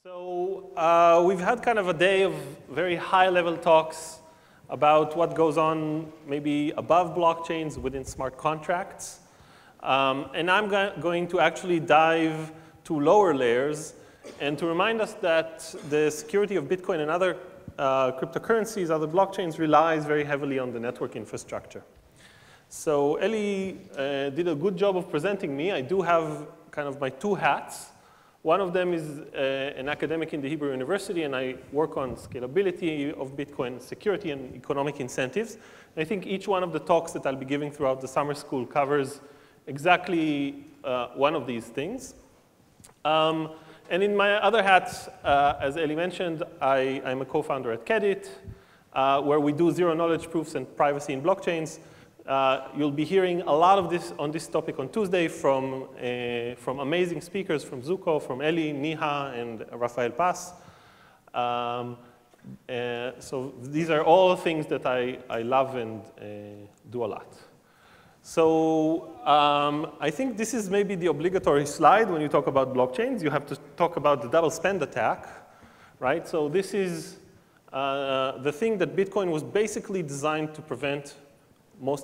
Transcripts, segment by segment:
So we've had kind of a day of very high-level talks about what goes on maybe above blockchains within smart contracts. And I'm going to actually dive to lower layers and to remind us that the security of Bitcoin and other cryptocurrencies, other blockchains, relies very heavily on the network infrastructure. So Eli did a good job of presenting me. I do have kind of my two hats. One of them is an academic in the Hebrew University, and I work on scalability of Bitcoin, security, and economic incentives. And I think each one of the talks that I'll be giving throughout the summer school covers exactly one of these things. And in my other hats, as Eli mentioned, I'm a co-founder at Kedit, where we do zero-knowledge proofs and privacy in blockchains. You'll be hearing a lot of this on this topic on Tuesday from amazing speakers from Zuko, from Eli, Niha, and Rafael Paz. So these are all things that I love and do a lot. So I think this is maybe the obligatory slide when you talk about blockchains. You have to talk about the double spend attack, right? So this is the thing that Bitcoin was basically designed to prevent more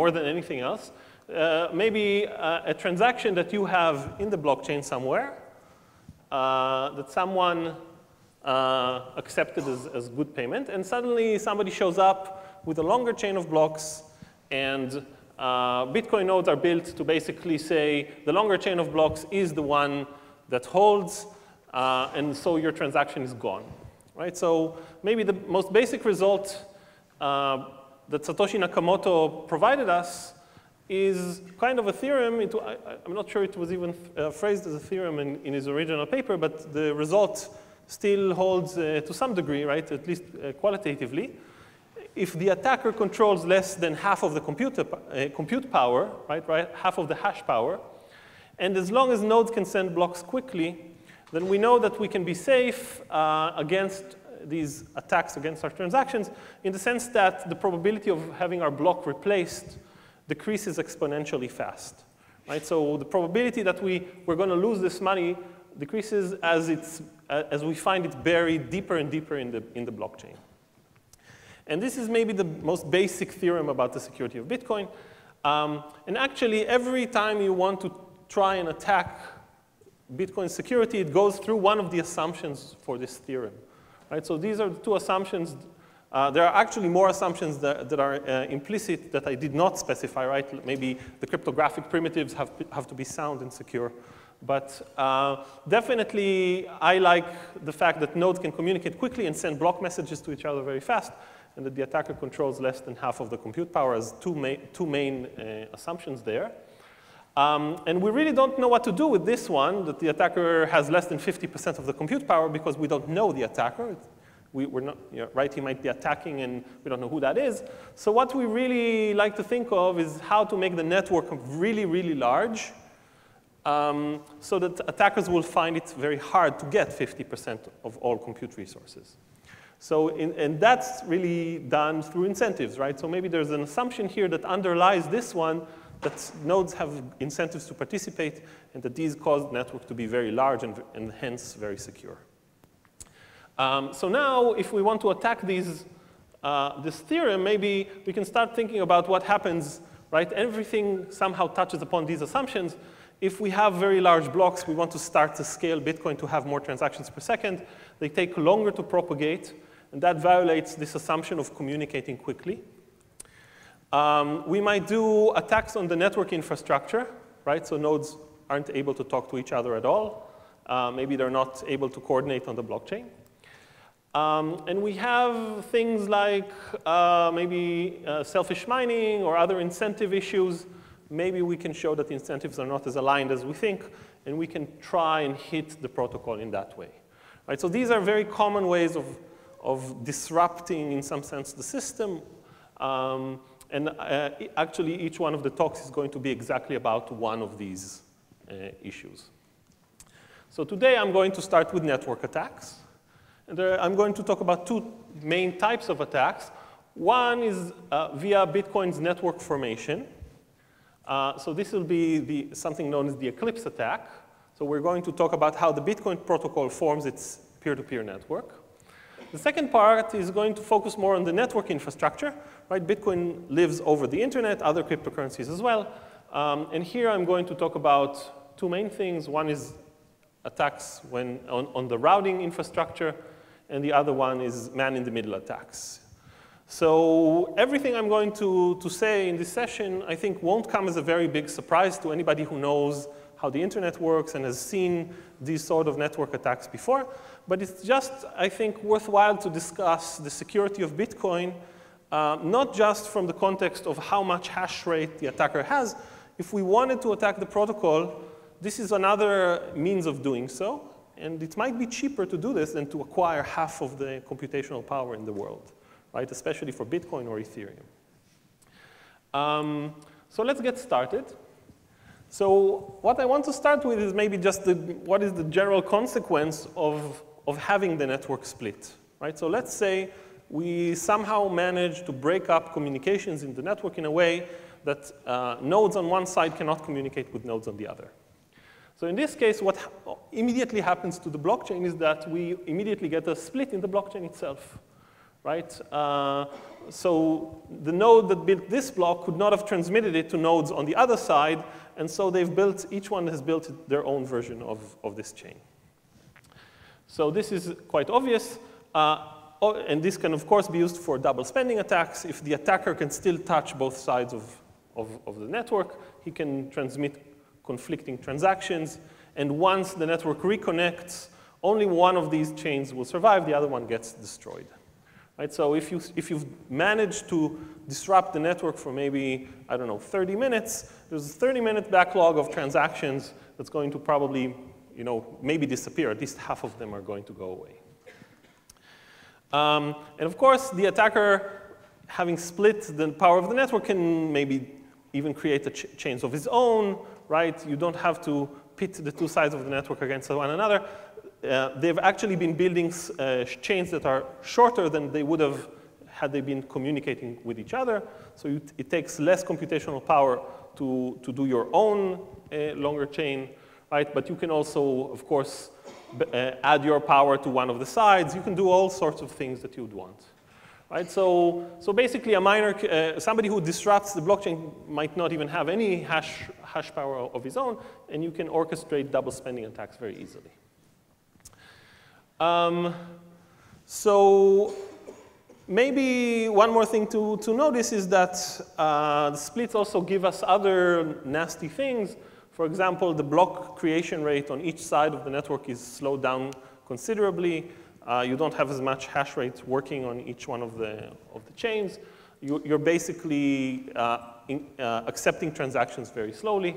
than anything else. Maybe a transaction that you have in the blockchain somewhere that someone accepted as good payment, and suddenly somebody shows up with a longer chain of blocks, and Bitcoin nodes are built to basically say the longer chain of blocks is the one that holds, and so your transaction is gone, right? So maybe the most basic result that Satoshi Nakamoto provided us is kind of a theorem. I'm not sure it was even phrased as a theorem in his original paper, but the result still holds to some degree, right, at least qualitatively. If the attacker controls less than half of the compute power, right, half of the hash power, and as long as nodes can send blocks quickly, then we know that we can be safe against these attacks against our transactions, in the sense that the probability of having our block replaced decreases exponentially fast, right? So the probability that we're going to lose this money decreases as we find it buried deeper and deeper in the blockchain. And this is maybe the most basic theorem about the security of Bitcoin. And actually, every time you want to try and attack Bitcoin security, it goes through one of the assumptions for this theorem. Right, so these are the two assumptions. There are actually more assumptions that are implicit that I did not specify, right? Maybe the cryptographic primitives have to be sound and secure. But definitely, I like the fact that nodes can communicate quickly and send block messages to each other very fast, and that the attacker controls less than half of the compute power as two main assumptions there. And we really don't know what to do with this one, that the attacker has less than 50% of the compute power, because we don't know the attacker. We're not, right? He might be attacking, and we don't know who that is. So what we really like to think of is how to make the network really, really large, so that attackers will find it very hard to get 50% of all compute resources. So and that's really done through incentives, right? So maybe there's an assumption here that underlies this one, that nodes have incentives to participate, and that these cause the network to be very large and hence very secure. So now, if we want to attack this theorem, maybe we can start thinking about what happens, right? Everything somehow touches upon these assumptions. If we have very large blocks, we want to start to scale Bitcoin to have more transactions per second. They take longer to propagate, and that violates this assumption of communicating quickly. We might do attacks on the network infrastructure, right? So nodes aren't able to talk to each other at all. Maybe they're not able to coordinate on the blockchain. And we have things like maybe selfish mining or other incentive issues. Maybe we can show that the incentives are not as aligned as we think, and we can try and hit the protocol in that way. Right? So these are very common ways of disrupting, in some sense, the system. And actually, each one of the talks is going to be exactly about one of these issues. So today, I'm going to start with network attacks. And I'm going to talk about two main types of attacks. One is via Bitcoin's network formation. So this will be something known as the Eclipse Attack. So we're going to talk about how the Bitcoin protocol forms its peer-to-peer network. The second part is going to focus more on the network infrastructure, right? Bitcoin lives over the internet, other cryptocurrencies as well. And here I'm going to talk about two main things. One is attacks on the routing infrastructure, and the other one is man-in-the-middle attacks. So everything I'm going to say in this session, I think, won't come as a very big surprise to anybody who knows how the internet works and has seen these sort of network attacks before. But it's just, I think, worthwhile to discuss the security of Bitcoin, not just from the context of how much hash rate the attacker has. If we wanted to attack the protocol, this is another means of doing so. And it might be cheaper to do this than to acquire half of the computational power in the world, right? Especially for Bitcoin or Ethereum. So let's get started. So what I want to start with is maybe just what is the general consequence of having the network split, right? So let's say we somehow manage to break up communications in the network in a way that nodes on one side cannot communicate with nodes on the other. So in this case, what immediately happens to the blockchain is that we immediately get a split in the blockchain itself, right? So the node that built this block could not have transmitted it to nodes on the other side, and so each one has built their own version of this chain. So this is quite obvious, and this can, of course, be used for double spending attacks. If the attacker can still touch both sides of the network, he can transmit conflicting transactions, and once the network reconnects, only one of these chains will survive, the other one gets destroyed. Right? So if you've managed to disrupt the network for maybe, I don't know, 30 minutes, there's a 30-minute backlog of transactions that's going to probably, maybe disappear. At least half of them are going to go away. And of course, the attacker, having split the power of the network, can maybe even create chains of his own, right? You don't have to pit the two sides of the network against one another. They've actually been building chains that are shorter than they would have had they been communicating with each other. So it takes less computational power to do your own longer chain, right? But you can also, of course, add your power to one of the sides. You can do all sorts of things that you'd want. Right? So basically, somebody who disrupts the blockchain might not even have any hash power of his own, and you can orchestrate double spending attacks very easily. So maybe one more thing to notice is that the splits also give us other nasty things. For example, the block creation rate on each side of the network is slowed down considerably. You don't have as much hash rate working on each one of the chains. You're basically accepting transactions very slowly.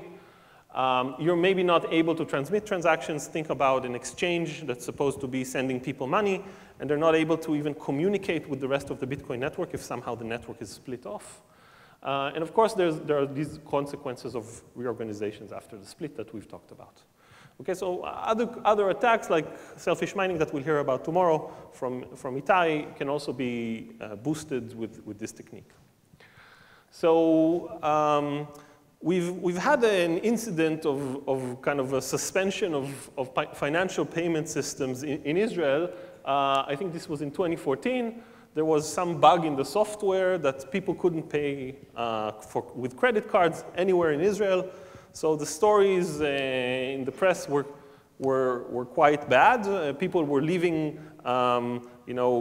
You're maybe not able to transmit transactions. Think about an exchange that's supposed to be sending people money, and they're not able to even communicate with the rest of the Bitcoin network if somehow the network is split off. And of course, there are these consequences of reorganizations after the split that we've talked about. Okay, so other attacks like selfish mining that we'll hear about tomorrow from Itai can also be boosted with this technique. So we've had an incident of kind of a suspension of financial payment systems in Israel. I think this was in 2014. There was some bug in the software that people couldn't pay with credit cards anywhere in Israel. So the stories in the press were quite bad. People were leaving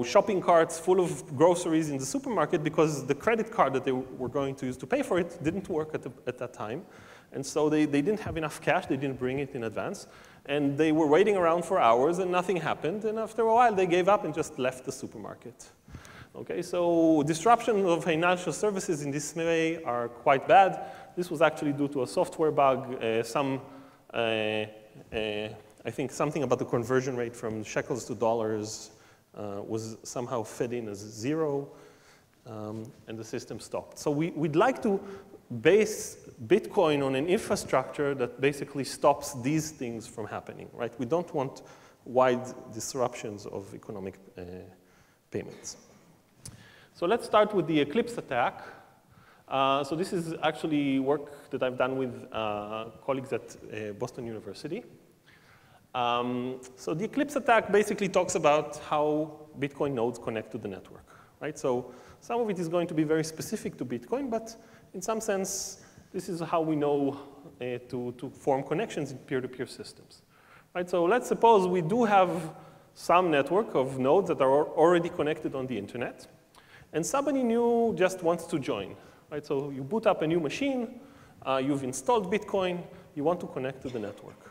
shopping carts full of groceries in the supermarket because the credit card that they were going to use to pay for it didn't work at that time. And so they didn't have enough cash. They didn't bring it in advance. And they were waiting around for hours, and nothing happened. And after a while, they gave up and just left the supermarket. Okay, so disruption of financial services in this way are quite bad. This was actually due to a software bug. I think something about the conversion rate from shekels to dollars was somehow fed in as 0, and the system stopped. So we'd like to base Bitcoin on an infrastructure that basically stops these things from happening, right? We don't want wide disruptions of economic payments. So let's start with the Eclipse Attack. So this is actually work that I've done with colleagues at Boston University. So the Eclipse attack basically talks about how Bitcoin nodes connect to the network, right? So some of it is going to be very specific to Bitcoin, but in some sense, this is how we know to form connections in peer-to-peer systems, right? So let's suppose we do have some network of nodes that are already connected on the internet, and somebody new just wants to join, right? So you boot up a new machine, you've installed Bitcoin, you want to connect to the network.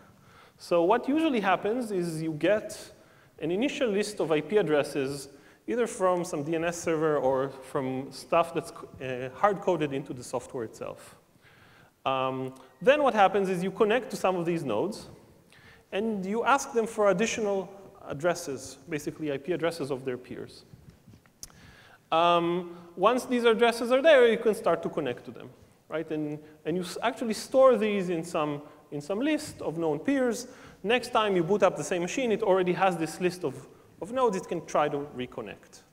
So what usually happens is you get an initial list of IP addresses, either from some DNS server or from stuff that's hard-coded into the software itself. Then what happens is you connect to some of these nodes, and you ask them for additional addresses, basically IP addresses of their peers. Once these addresses are there, you can start to connect to them, right? And you actually store these in some list of known peers. Next time you boot up the same machine, it already has this list of nodes it can try to reconnect,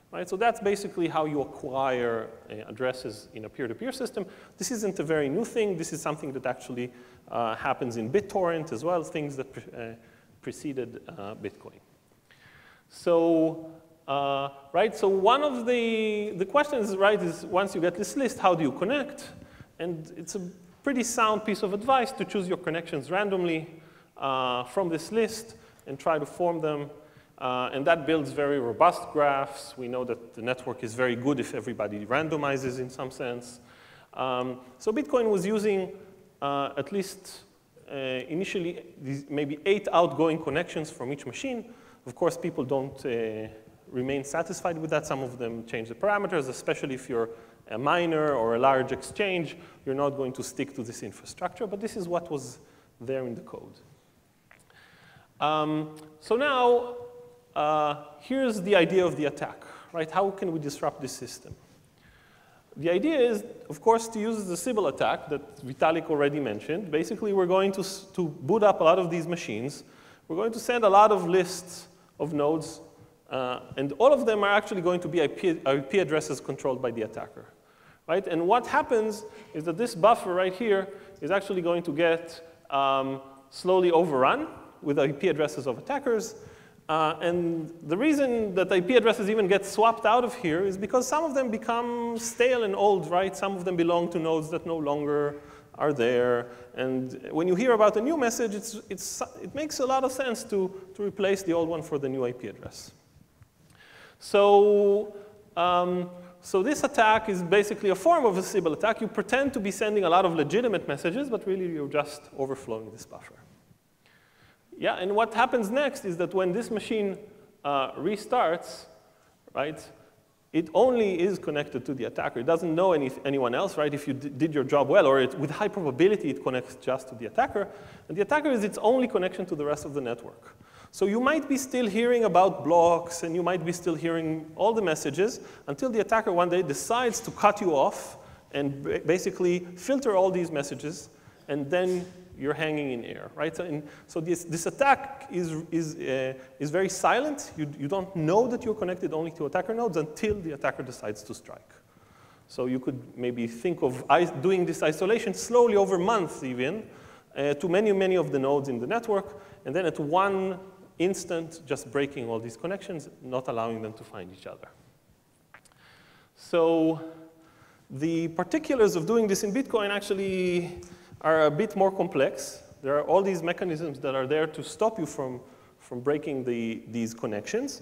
right? So that's basically how you acquire addresses in a peer-to-peer system. This isn't a very new thing. This is something that actually happens in BitTorrent as well, things that preceded Bitcoin. So, right, so one of the questions, right, is once you get this list, how do you connect? And it's a pretty sound piece of advice to choose your connections randomly from this list and try to form them. And that builds very robust graphs. We know that the network is very good if everybody randomizes in some sense. So Bitcoin was using at least initially these maybe 8 outgoing connections from each machine. Of course, people don't remain satisfied with that. Some of them change the parameters, especially if you're a miner or a large exchange. You're not going to stick to this infrastructure, but this is what was there in the code. So now, here's the idea of the attack, right? How can we disrupt this system? The idea is, of course, to use the Sybil attack that Vitalik already mentioned. Basically, we're going to boot up a lot of these machines. We're going to send a lot of lists of nodes, and all of them are actually going to be IP addresses controlled by the attacker, right? And what happens is that this buffer right here is actually going to get slowly overrun with IP addresses of attackers. And the reason that IP addresses even get swapped out of here is because some of them become stale and old, right? Some of them belong to nodes that no longer are there. And when you hear about a new message, it makes a lot of sense to replace the old one for the new IP address. So, so this attack is basically a form of a Sybil attack. You pretend to be sending a lot of legitimate messages, but really you're just overflowing this buffer. Yeah, and what happens next is that when this machine restarts, right, it only is connected to the attacker. It doesn't know anyone else, right? If you did your job well, or with high probability, it connects just to the attacker. And the attacker is its only connection to the rest of the network. So you might be still hearing about blocks, and you might be still hearing all the messages until the attacker one day decides to cut you off and basically filter all these messages, and then you're hanging in air, right? So this attack is very silent. You don't know that you're connected only to attacker nodes until the attacker decides to strike. So you could maybe think of doing this isolation slowly over months even to many of the nodes in the network, and then at one instant just breaking all these connections, not allowing them to find each other. So the particulars of doing this in Bitcoin actually are a bit more complex. There are all these mechanisms that are there to stop you from breaking these connections.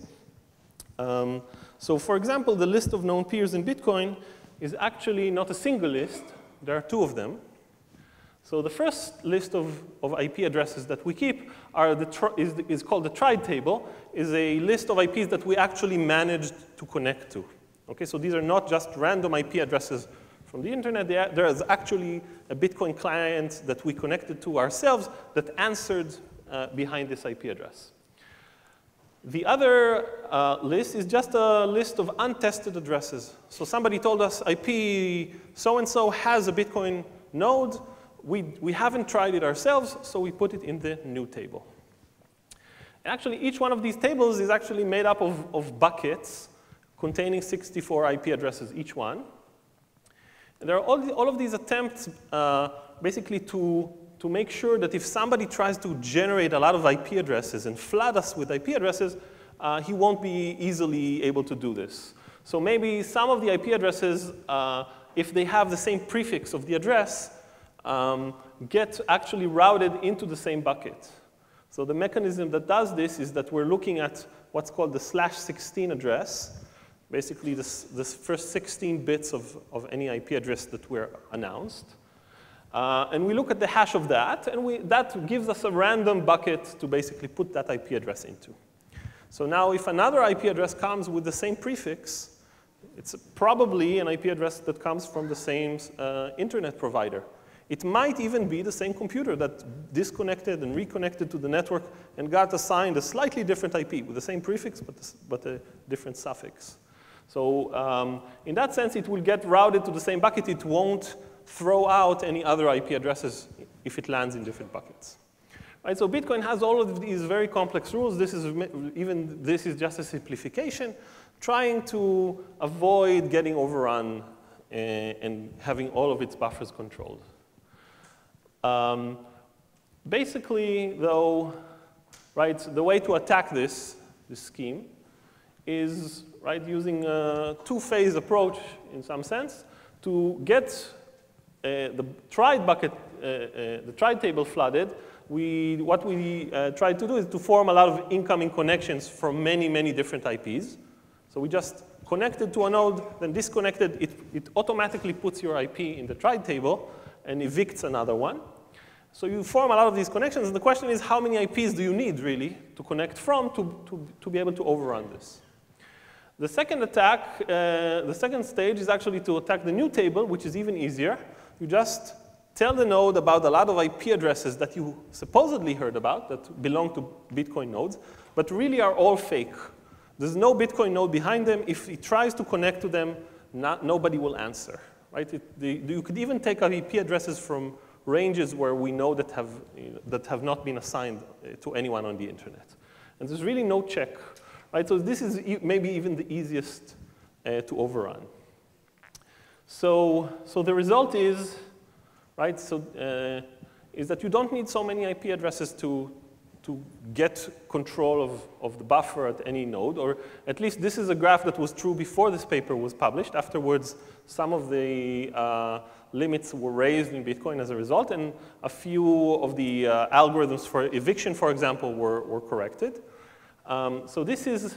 So for example, the list of known peers in Bitcoin is actually not a single list. There are 2 of them. So the first list of IP addresses that we keep is called the tried table, is a list of IPs that we actually managed to connect to. Okay, so these are not just random IP addresses from the internet. There is actually a Bitcoin client that we connected to ourselves that answered behind this IP address. The other list is just a list of untested addresses. So somebody told us IP so-and-so has a Bitcoin node. We haven't tried it ourselves, so we put it in the new table. And actually, each one of these tables is actually made up of buckets containing 64 IP addresses each one. And there are all of these attempts basically to to make sure that if somebody tries to generate a lot of IP addresses and flood us with IP addresses, he won't be easily able to do this. So maybe some of the IP addresses, if they have the same prefix of the address, get actually routed into the same bucket. So the mechanism that does this is that we're looking at what's called the /16 address, basically this first 16 bits of any IP address that were announced. And we look at the hash of that, and that gives us a random bucket to basically put that IP address into. So now if another IP address comes with the same prefix, it's probably an IP address that comes from the same internet provider. It might even be the same computer that disconnected and reconnected to the network and got assigned a slightly different IP with the same prefix, but a different suffix. So in that sense, it will get routed to the same bucket. It won't throw out any other IP addresses if it lands in different buckets. Right, so Bitcoin has all of these very complex rules. This is just a simplification, trying to avoid getting overrun and having all of its buffers controlled. Basically, though, right, the way to attack this scheme is using a two-phase approach in some sense to get the tried bucket, the tried table flooded. What we tried to do is to form a lot of incoming connections from many, many different IPs. So we just connected to a node, then disconnected. It automatically puts your IP in the tried table and evicts another one. So you form a lot of these connections. And the question is, how many IPs do you need, really, to connect from to be able to overrun this? The second attack, the second stage is actually to attack the new table, which is even easier. You just tell the node about a lot of IP addresses that you supposedly heard about that belong to Bitcoin nodes, but really are all fake. There's no Bitcoin node behind them. If it tries to connect to them, nobody will answer. Right? You could even take IP addresses from ranges where we know that have not been assigned to anyone on the internet. And there's really no check. Right? So this is maybe even the easiest to overrun. So the result is, right, is that you don't need so many IP addresses to get control of the buffer at any node, or at least this is a graph that was true before this paper was published. Afterwards, some of the limits were raised in Bitcoin as a result, and a few of the algorithms for eviction, for example, were corrected. So this is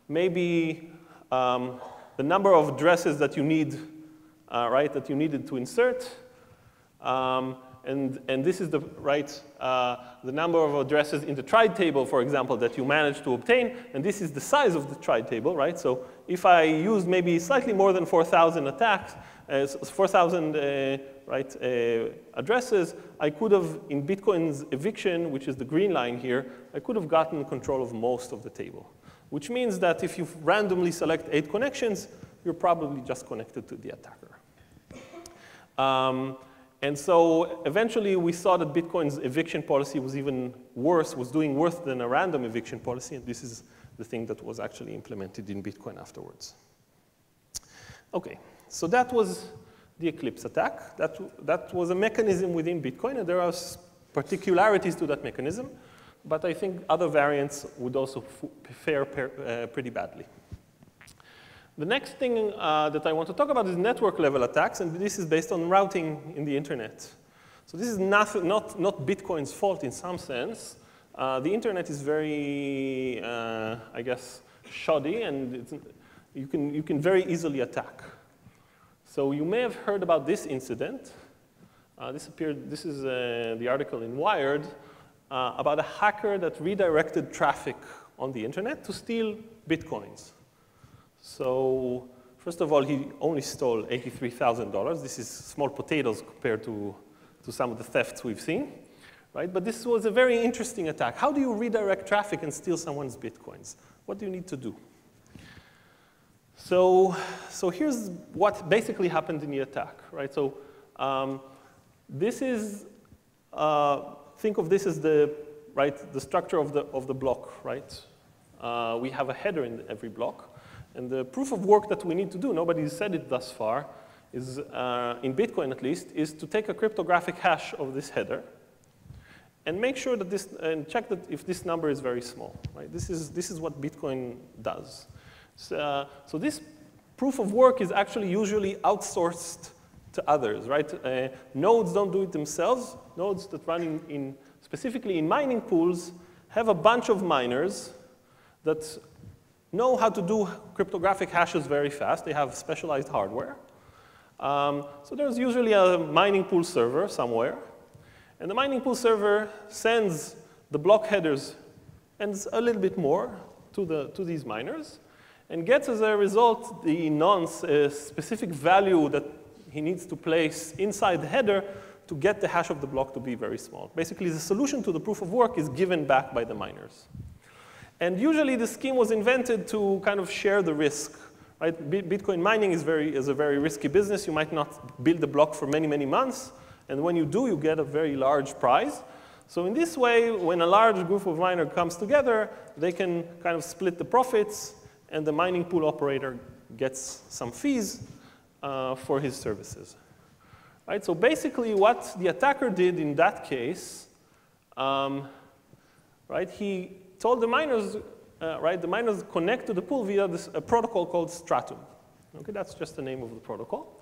maybe the number of addresses that you need, right, that you needed to insert. And this is the number of addresses in the tried table, for example, that you managed to obtain. And this is the size of the tried table, right? So if I used maybe slightly more than 4,000 attacks, 4,000 addresses, I could have, in Bitcoin's eviction, which is the green line here, I could have gotten control of most of the table. Which means that if you randomly select 8 connections, you're probably just connected to the attacker. And so eventually we saw that Bitcoin's eviction policy was even worse, was doing worse than a random eviction policy, and this is the thing that was actually implemented in Bitcoin afterwards. Okay, so that was the Eclipse attack. That was a mechanism within Bitcoin, and there are particularities to that mechanism, but I think other variants would also fare pretty badly. The next thing that I want to talk about is network-level attacks, and this is based on routing in the internet. So this is not Bitcoin's fault in some sense. The internet is very, I guess, shoddy, and you can very easily attack. So you may have heard about this incident. This is the article in Wired about a hacker that redirected traffic on the internet to steal Bitcoins. So first of all, he only stole $83,000. This is small potatoes compared to some of the thefts we've seen, right? But this was a very interesting attack. How do you redirect traffic and steal someone's Bitcoins? What do you need to do? So here's what basically happened in the attack, right? So this is, think of this as the structure of the block, right? We have a header in every block. And the proof of work that we need to do, nobody has said it thus far, is, in Bitcoin at least, is to take a cryptographic hash of this header. and make sure that this, and check that if this number is very small, right? This is what Bitcoin does. So this proof of work is actually usually outsourced to others, right? Nodes don't do it themselves. Nodes that run specifically in mining pools have a bunch of miners that know how to do cryptographic hashes very fast. They have specialized hardware. So there's usually a mining pool server somewhere. And the mining pool server sends the block headers and a little bit more to these miners and gets as a result the nonce specific value that he needs to place inside the header to get the hash of the block to be very small. Basically, the solution to the proof of work is given back by the miners. And usually, the scheme was invented to kind of share the risk. Right? Bitcoin mining is a very risky business. You might not build a block for many, many months. And when you do, you get a very large prize. So in this way, when a large group of miners comes together, they can kind of split the profits, and the mining pool operator gets some fees for his services. Right? So basically, what the attacker did in that case, right, he told the miners, right, the miners connect to the pool via a protocol called Stratum. Okay, that's just the name of the protocol.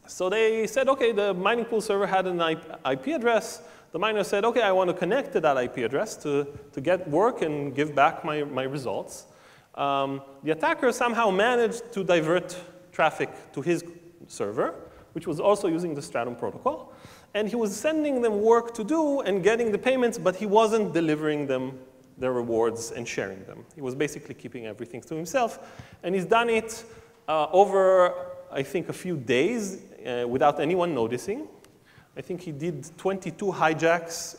So they said, OK, the mining pool server had an IP address. The miner said, OK, I want to connect to that IP address to get work and give back my results. The attacker somehow managed to divert traffic to his server, which was also using the Stratum protocol. And he was sending them work to do and getting the payments, but he wasn't delivering them their rewards and sharing them. He was basically keeping everything to himself. And he's done it over, I think, a few days without anyone noticing. I think he did 22 hijacks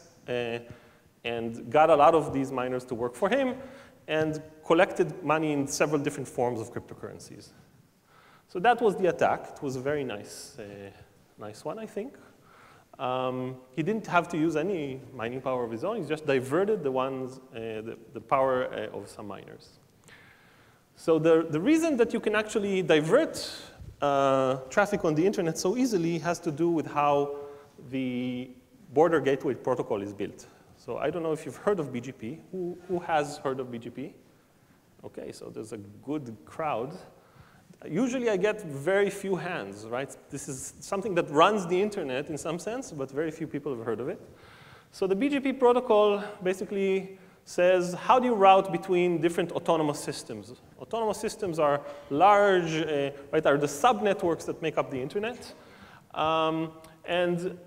and got a lot of these miners to work for him and collected money in several different forms of cryptocurrencies. So that was the attack. It was a very nice one, I think. He didn't have to use any mining power of his own. He just diverted the power of some miners. So the reason that you can actually divert traffic on the internet so easily has to do with how the border gateway protocol is built. So I don't know if you've heard of BGP. Who has heard of BGP? OK, so there's a good crowd. Usually, I get very few hands, right? This is something that runs the internet in some sense, but very few people have heard of it. So the BGP protocol basically says, how do you route between different autonomous systems? Autonomous systems are large, right, are the subnetworks that make up the internet. And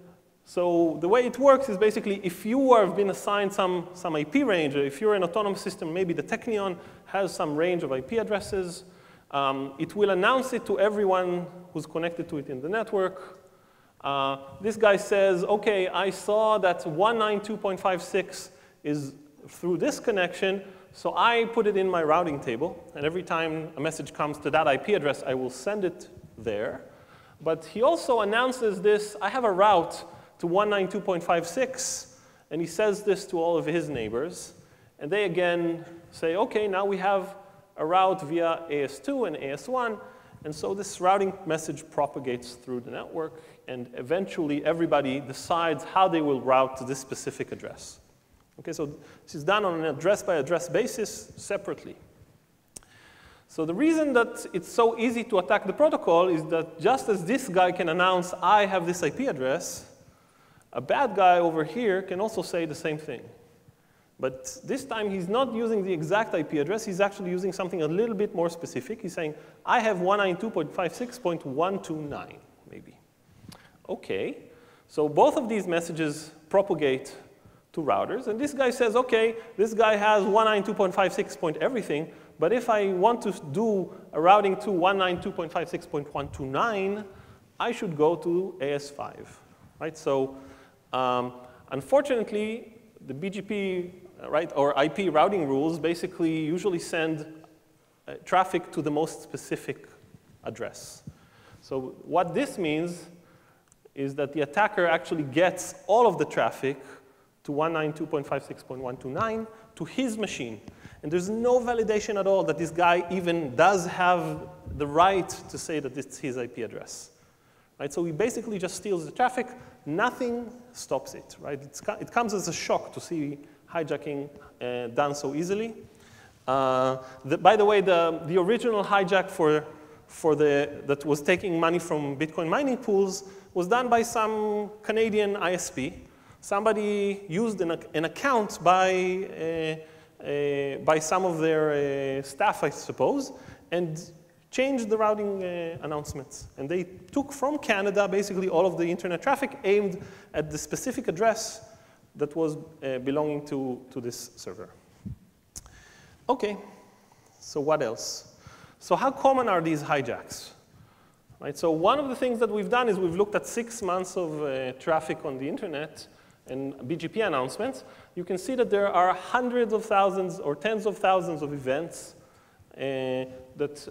so the way it works is basically if you have been assigned some IP range, if you're an autonomous system, maybe the Technion has some range of IP addresses. It will announce it to everyone who's connected to it in the network. This guy says, OK, I saw that 192.56 is through this connection, so I put it in my routing table. And every time a message comes to that IP address, I will send it there. But he also announces this, I have a route to 192.56, and he says this to all of his neighbors. And they again say, OK, now we have a route via AS2 and AS1. And so this routing message propagates through the network. And eventually, everybody decides how they will route to this specific address. OK, so this is done on an address-by-address basis separately. So the reason that it's so easy to attack the protocol is that just as this guy can announce, I have this IP address, a bad guy over here can also say the same thing. But this time, he's not using the exact IP address. He's actually using something a little bit more specific. He's saying, I have 192.56.129, maybe. OK, so both of these messages propagate to routers. And this guy says, OK, this guy has 192.56. everything. But if I want to do a routing to 192.56.129, I should go to AS5. Right? So unfortunately, the BGP right, or IP routing rules basically usually send traffic to the most specific address. So what this means is that the attacker actually gets all of the traffic to 192.56.129 to his machine. And there's no validation at all that this guy even does have the right to say that it's his IP address. right? So he basically just steals the traffic. Nothing stops it, right? It comes as a shock to see hijacking done so easily. By the way, the original hijack that was taking money from Bitcoin mining pools was done by some Canadian ISP. Somebody used an account by some of their staff, I suppose, and changed the routing announcements. And they took from Canada basically all of the internet traffic aimed at the specific address that was belonging to this server. OK, so what else? So how common are these hijacks? Right, so one of the things that we've done is we've looked at 6 months of traffic on the internet and BGP announcements. You can see that there are hundreds of thousands or tens of thousands of events that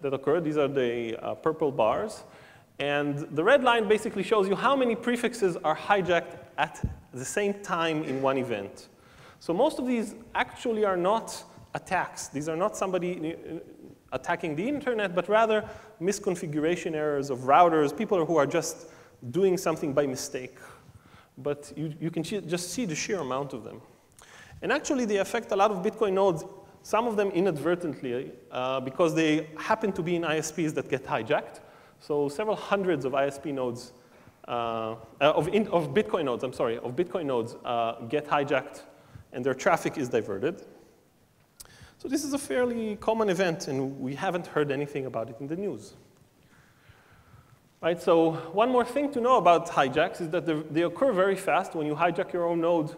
occur. These are the purple bars. And the red line basically shows you how many prefixes are hijacked at the same time in one event. So most of these actually are not attacks. These are not somebody attacking the internet, but rather misconfiguration errors of routers, people who are just doing something by mistake. But you can just see the sheer amount of them. And actually, they affect a lot of Bitcoin nodes, some of them inadvertently, because they happen to be in ISPs that get hijacked. So several hundreds of ISP nodes, of Bitcoin nodes get hijacked, and their traffic is diverted. So this is a fairly common event, and we haven't heard anything about it in the news. Right, so one more thing to know about hijacks is that they occur very fast. When you hijack your own node,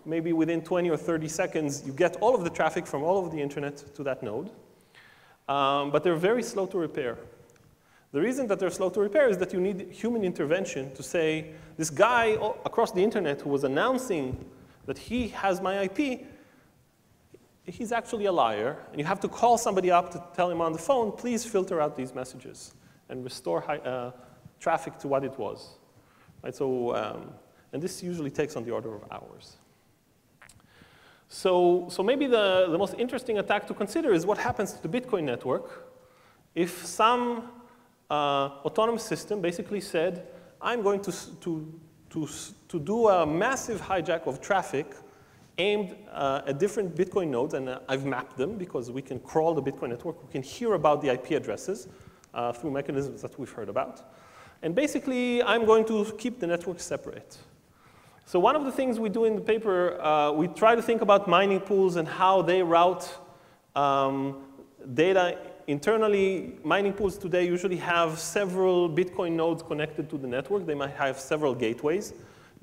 maybe within 20 or 30 seconds, you get all of the traffic from all of the internet to that node. But they're very slow to repair. The reason that they're slow to repair is that you need human intervention to say, this guy across the internet who was announcing that he has my IP, he's actually a liar. And you have to call somebody up to tell him on the phone, please filter out these messages and restore traffic to what it was. Right, so, and this usually takes on the order of hours. So maybe the most interesting attack to consider is what happens to the Bitcoin network if some autonomous system basically said, I'm going to do a massive hijack of traffic aimed at different Bitcoin nodes, and I've mapped them because we can crawl the Bitcoin network. We can hear about the IP addresses through mechanisms that we've heard about. And basically, I'm going to keep the network separate. So one of the things we do in the paper, we try to think about mining pools and how they route data internally. Mining pools today usually have several Bitcoin nodes connected to the network. They might have several gateways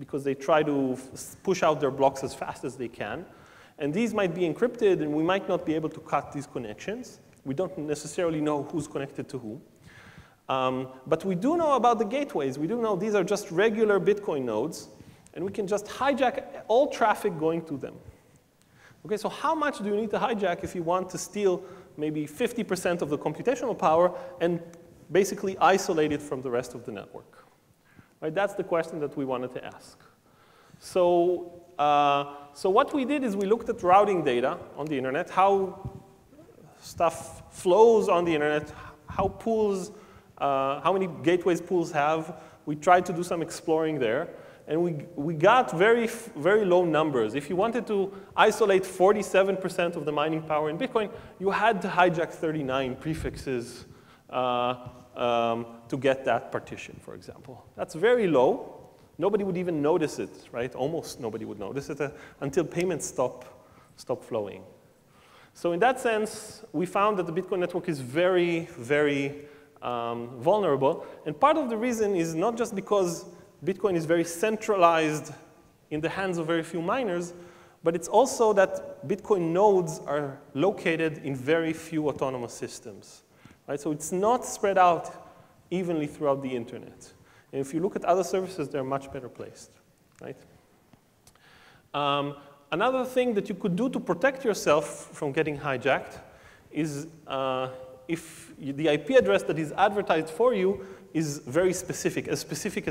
because they try to push out their blocks as fast as they can. And these might be encrypted, and we might not be able to cut these connections. We don't necessarily know who's connected to who. But we do know about the gateways. We do know these are just regular Bitcoin nodes, and we can just hijack all traffic going to them. Okay, so how much do you need to hijack if you want to steal maybe 50% of the computational power and basically isolate it from the rest of the network? Right, that's the question that we wanted to ask. So what we did is we looked at routing data on the internet, how stuff flows on the internet, how many gateways pools have. We tried to do some exploring there. And we got very, very low numbers. If you wanted to isolate 47% of the mining power in Bitcoin, you had to hijack 39 prefixes to get that partition, for example. That's very low. Nobody would even notice it, right? Almost nobody would notice it until payments stop flowing. So in that sense, we found that the Bitcoin network is very, very vulnerable. And part of the reason is not just because Bitcoin is very centralized in the hands of very few miners, but it's also that Bitcoin nodes are located in very few autonomous systems. Right? So it's not spread out evenly throughout the internet. And if you look at other services, they're much better placed. Right? Another thing that you could do to protect yourself from getting hijacked is if the IP address that is advertised for you is very specific as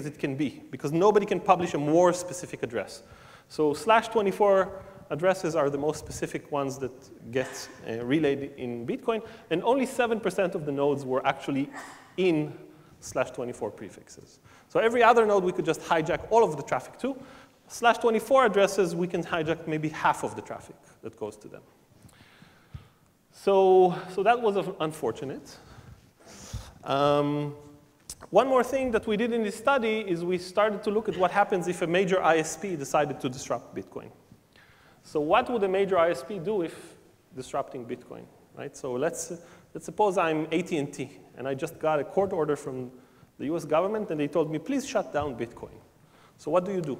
it can be, because nobody can publish a more specific address. So /24 addresses are the most specific ones that get relayed in Bitcoin, and only 7% of the nodes were actually in /24 prefixes. So every other node, we could just hijack all of the traffic to. /24 addresses, we can hijack maybe half of the traffic that goes to them. So that was unfortunate. One more thing that we did in this study is we started to look at what happens if a major ISP decided to disrupt Bitcoin. So what would a major ISP do if disrupting Bitcoin, right? So let's suppose I'm AT&T, and I just got a court order from the US government, and they told me, please shut down Bitcoin. So what do you do?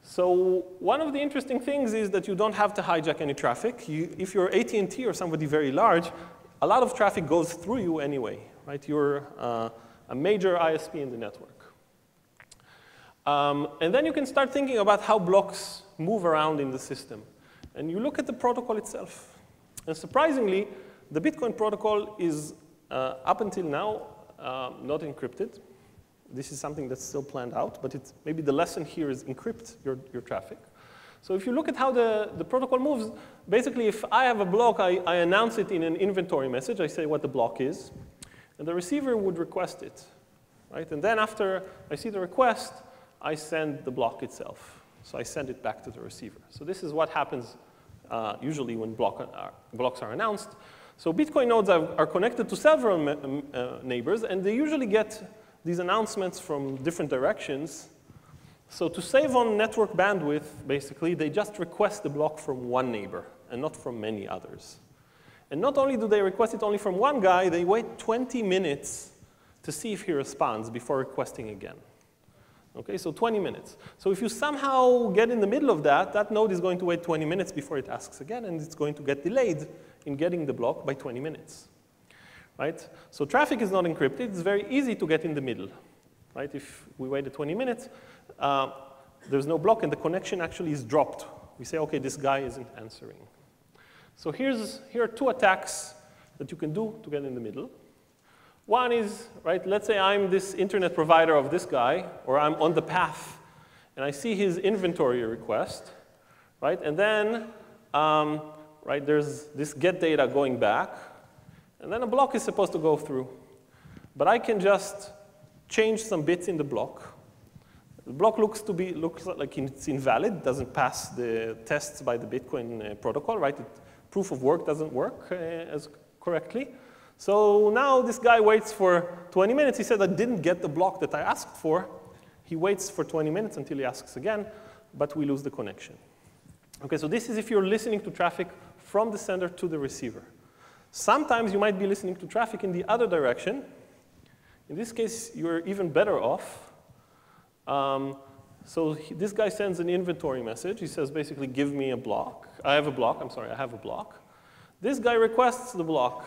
So one of the interesting things is that you don't have to hijack any traffic. If you're AT&T or somebody very large, a lot of traffic goes through you anyway, right? You're a major ISP in the network. And then you can start thinking about how blocks move around in the system. And you look at the protocol itself. And surprisingly, the Bitcoin protocol is, up until now, not encrypted. This is something that's still planned out, but maybe the lesson here is encrypt your traffic. So if you look at how the protocol moves, basically if I have a block, I announce it in an inventory message. I say what the block is, and the receiver would request it, right? And then after I see the request, I send the block itself. So I send it back to the receiver. So this is what happens usually when blocks are announced. So Bitcoin nodes are connected to several neighbors, and they usually get these announcements from different directions. So to save on network bandwidth, basically, they just request the block from one neighbor and not from many others. And not only do they request it only from one guy, they wait 20 minutes to see if he responds before requesting again. Okay, so 20 minutes. So if you somehow get in the middle of that, that node is going to wait 20 minutes before it asks again, and it's going to get delayed in getting the block by 20 minutes. Right? So traffic is not encrypted. It's very easy to get in the middle. Right? If we waited 20 minutes, there's no block, and the connection actually is dropped. We say, OK, this guy isn't answering. So here are two attacks that you can do to get in the middle. One is, right, let's say I'm this internet provider of this guy, or I'm on the path, and I see his inventory request. Right? And then right, there's this get data going back. And then a block is supposed to go through. But I can just change some bits in the block. The block looks like it's invalid, doesn't pass the tests by the Bitcoin protocol, right? Proof of work doesn't work as correctly. So now this guy waits for 20 minutes. He said, I didn't get the block that I asked for. He waits for 20 minutes until he asks again, but we lose the connection. Okay, so this is if you're listening to traffic from the sender to the receiver. Sometimes you might be listening to traffic in the other direction. In this case, you're even better off. So this guy sends an inventory message. He says, basically, give me a block. I have a block. I'm sorry, I have a block. This guy requests the block.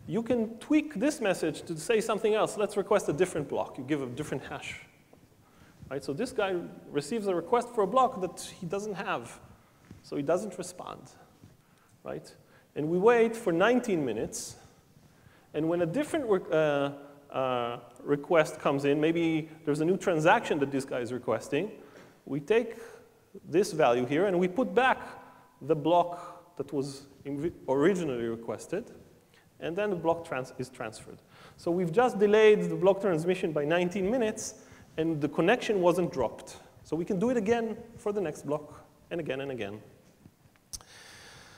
You can tweak this message to say something else. Let's request a different block. You give a different hash. Right? So this guy receives a request for a block that he doesn't have. So he doesn't respond. Right? And we wait for 19 minutes. And when a different request comes in, maybe there's a new transaction that this guy is requesting, we take this value here and we put back the block that was originally requested. And then the block is transferred. So we've just delayed the block transmission by 19 minutes, and the connection wasn't dropped. So we can do it again for the next block, and again and again.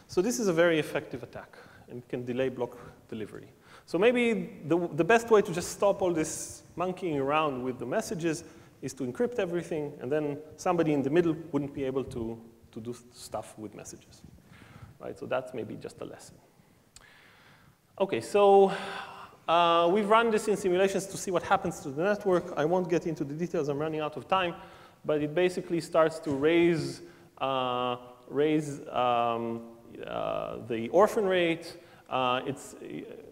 So this is a very effective attack, and can delay block delivery. So maybe the best way to just stop all this monkeying around with the messages is to encrypt everything, and then somebody in the middle wouldn't be able to do stuff with messages. Right? So that's maybe just a lesson. OK, so we've run this in simulations to see what happens to the network. I won't get into the details. I'm running out of time. But it basically starts to raise the orphan rate.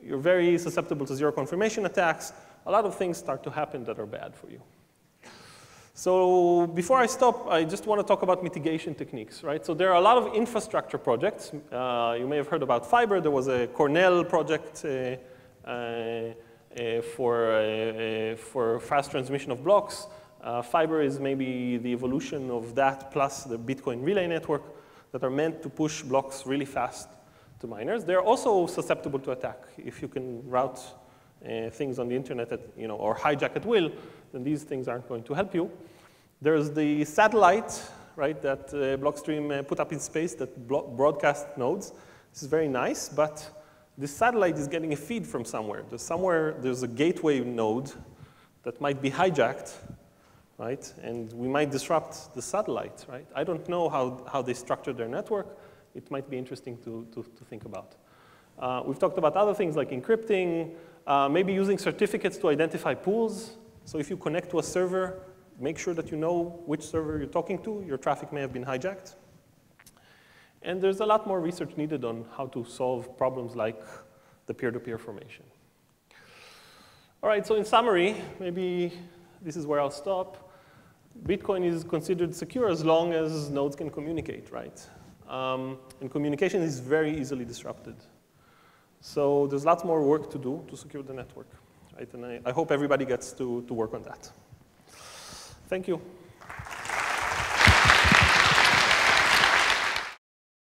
You're very susceptible to zero confirmation attacks. A lot of things start to happen that are bad for you. So before I stop, I just want to talk about mitigation techniques, right? So there are a lot of infrastructure projects. You may have heard about fiber. There was a Cornell project for fast transmission of blocks. Fiber is maybe the evolution of that plus the Bitcoin relay network that are meant to push blocks really fast to miners. They're also susceptible to attack if you can route things on the internet or hijack at will, then these things aren't going to help you. There's the satellite, right, that Blockstream put up in space that broadcast nodes. This is very nice, but this satellite is getting a feed from somewhere. There's a gateway node that might be hijacked, right? And we might disrupt the satellite, right? I don't know how they structure their network. It might be interesting to think about. We've talked about other things like encrypting, maybe using certificates to identify pools. So if you connect to a server, make sure that you know which server you're talking to. Your traffic may have been hijacked. And there's a lot more research needed on how to solve problems like the peer-to-peer formation. All right, so in summary, maybe this is where I'll stop. Bitcoin is considered secure as long as nodes can communicate, right? And communication is very easily disrupted. So there's lots more work to do to secure the network, right? And I hope everybody gets to work on that. Thank you.